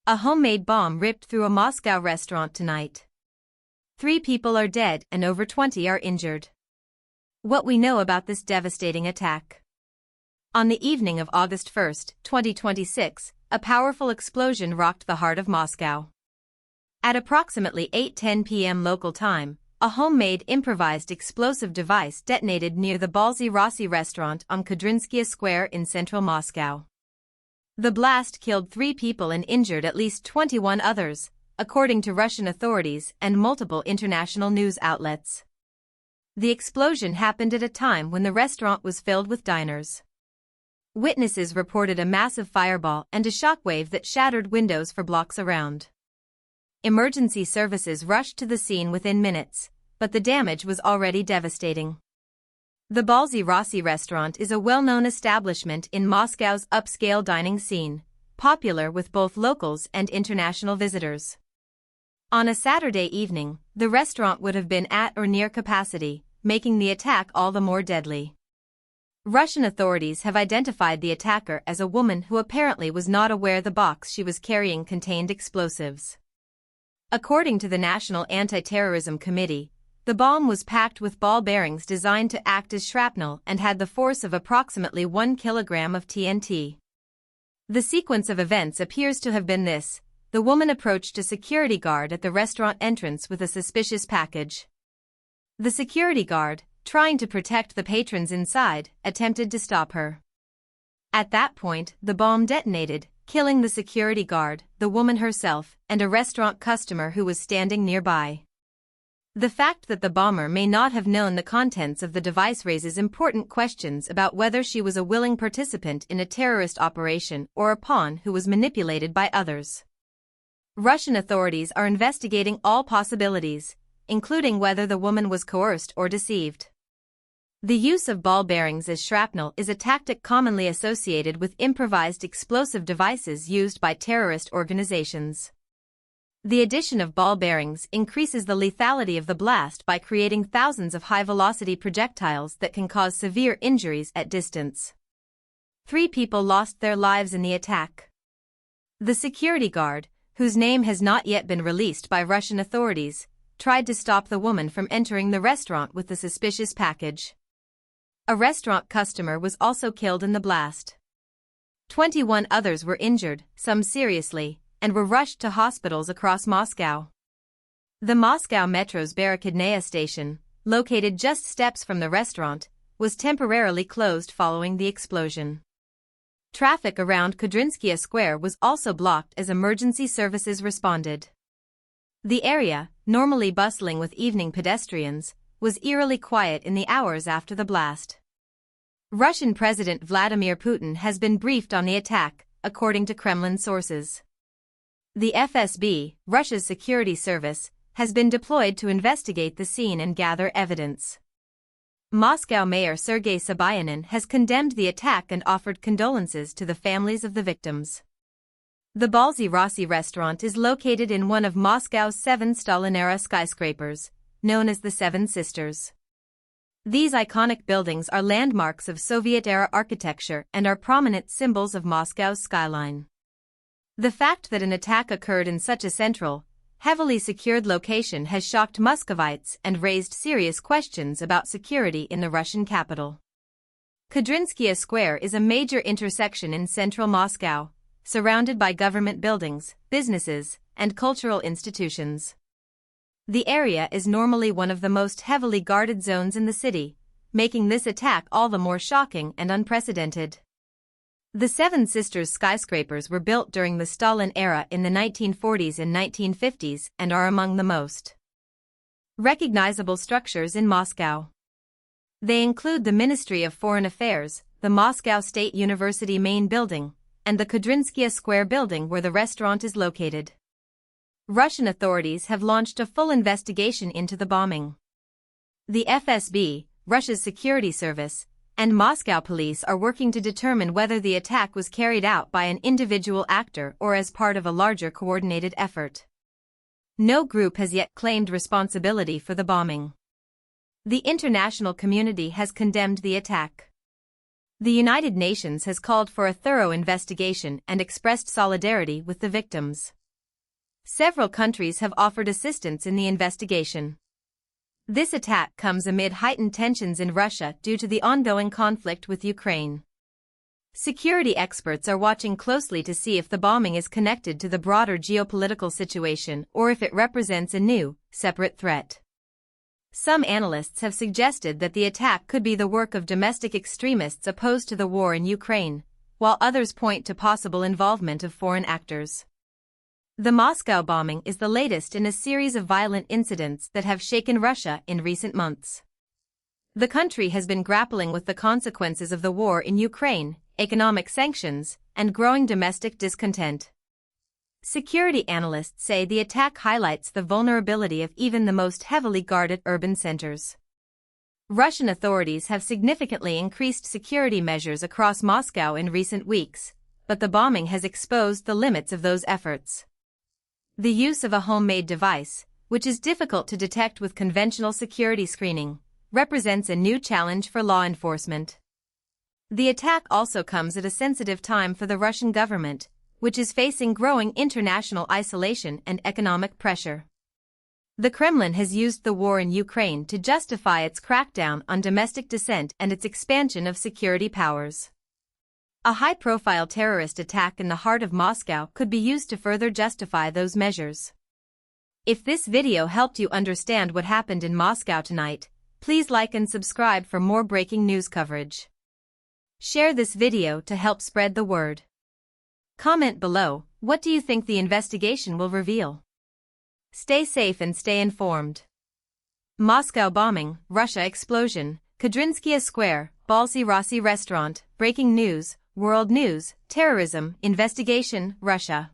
A homemade bomb ripped through a Moscow restaurant tonight. 3 people are dead and over 20 are injured. What we know about this devastating attack. On the evening of August 1, 2026, a powerful explosion rocked the heart of Moscow. At approximately 8:10 p.m. local time, a homemade improvised explosive device detonated near the Balzi Rossi restaurant on Kudrynsky Square in central Moscow. The blast killed 3 people and injured at least 21 others, according to Russian authorities and multiple international news outlets. The explosion happened at a time when the restaurant was filled with diners. Witnesses reported a massive fireball and a shockwave that shattered windows for blocks around. Emergency services rushed to the scene within minutes, but the damage was already devastating. The Balzi Rossi restaurant is a well-known establishment in Moscow's upscale dining scene, popular with both locals and international visitors. On a Saturday evening, the restaurant would have been at or near capacity, making the attack all the more deadly. Russian authorities have identified the attacker as a woman who apparently was not aware the box she was carrying contained explosives. According to the National Anti-Terrorism Committee, the bomb was packed with ball bearings designed to act as shrapnel and had the force of approximately 1 kilogram of TNT. The sequence of events appears to have been this: the woman approached a security guard at the restaurant entrance with a suspicious package. The security guard, trying to protect the patrons inside, attempted to stop her. At that point, the bomb detonated, killing the security guard, the woman herself, and a restaurant customer who was standing nearby. The fact that the bomber may not have known the contents of the device raises important questions about whether she was a willing participant in a terrorist operation or a pawn who was manipulated by others. Russian authorities are investigating all possibilities, including whether the woman was coerced or deceived. The use of ball bearings as shrapnel is a tactic commonly associated with improvised explosive devices used by terrorist organizations. The addition of ball bearings increases the lethality of the blast by creating thousands of high-velocity projectiles that can cause severe injuries at distance. 3 people lost their lives in the attack. The security guard, whose name has not yet been released by Russian authorities, tried to stop the woman from entering the restaurant with the suspicious package. A restaurant customer was also killed in the blast. 21 others were injured, some seriously, and were rushed to hospitals across Moscow. The Moscow Metro's Barrikadnaya station, located just steps from the restaurant, was temporarily closed following the explosion. Traffic around Kudrynsky Square was also blocked as emergency services responded. The area, normally bustling with evening pedestrians, was eerily quiet in the hours after the blast. Russian President Vladimir Putin has been briefed on the attack, according to Kremlin sources. The FSB, Russia's security service, has been deployed to investigate the scene and gather evidence. Moscow Mayor Sergei Sobyanin has condemned the attack and offered condolences to the families of the victims. The Balzi Rossi restaurant is located in one of Moscow's 7 Stalin-era skyscrapers, known as the Seven Sisters. These iconic buildings are landmarks of Soviet-era architecture and are prominent symbols of Moscow's skyline. The fact that an attack occurred in such a central, heavily secured location has shocked Muscovites and raised serious questions about security in the Russian capital. Kudrynsky Square is a major intersection in central Moscow, surrounded by government buildings, businesses, and cultural institutions. The area is normally one of the most heavily guarded zones in the city, making this attack all the more shocking and unprecedented. The Seven Sisters skyscrapers were built during the Stalin era in the 1940s and 1950s and are among the most recognizable structures in Moscow. They include the Ministry of Foreign Affairs, the Moscow State University main building, and the Kudrynsky Square building where the restaurant is located. Russian authorities have launched a full investigation into the bombing. The FSB, Russia's security service, and Moscow police are working to determine whether the attack was carried out by an individual actor or as part of a larger coordinated effort. No group has yet claimed responsibility for the bombing. The international community has condemned the attack. The United Nations has called for a thorough investigation and expressed solidarity with the victims. Several countries have offered assistance in the investigation. This attack comes amid heightened tensions in Russia due to the ongoing conflict with Ukraine. Security experts are watching closely to see if the bombing is connected to the broader geopolitical situation or if it represents a new, separate threat. Some analysts have suggested that the attack could be the work of domestic extremists opposed to the war in Ukraine, while others point to possible involvement of foreign actors. The Moscow bombing is the latest in a series of violent incidents that have shaken Russia in recent months. The country has been grappling with the consequences of the war in Ukraine, economic sanctions, and growing domestic discontent. Security analysts say the attack highlights the vulnerability of even the most heavily guarded urban centers. Russian authorities have significantly increased security measures across Moscow in recent weeks, but the bombing has exposed the limits of those efforts. The use of a homemade device, which is difficult to detect with conventional security screening, represents a new challenge for law enforcement. The attack also comes at a sensitive time for the Russian government, which is facing growing international isolation and economic pressure. The Kremlin has used the war in Ukraine to justify its crackdown on domestic dissent and its expansion of security powers. A high-profile terrorist attack in the heart of Moscow could be used to further justify those measures. If this video helped you understand what happened in Moscow tonight, please like and subscribe for more breaking news coverage. Share this video to help spread the word. Comment below, what do you think the investigation will reveal? Stay safe and stay informed. Moscow bombing, Russia explosion, Kadrinskaya Square, Balzi Rossi restaurant, breaking news, world news, terrorism, investigation, Russia.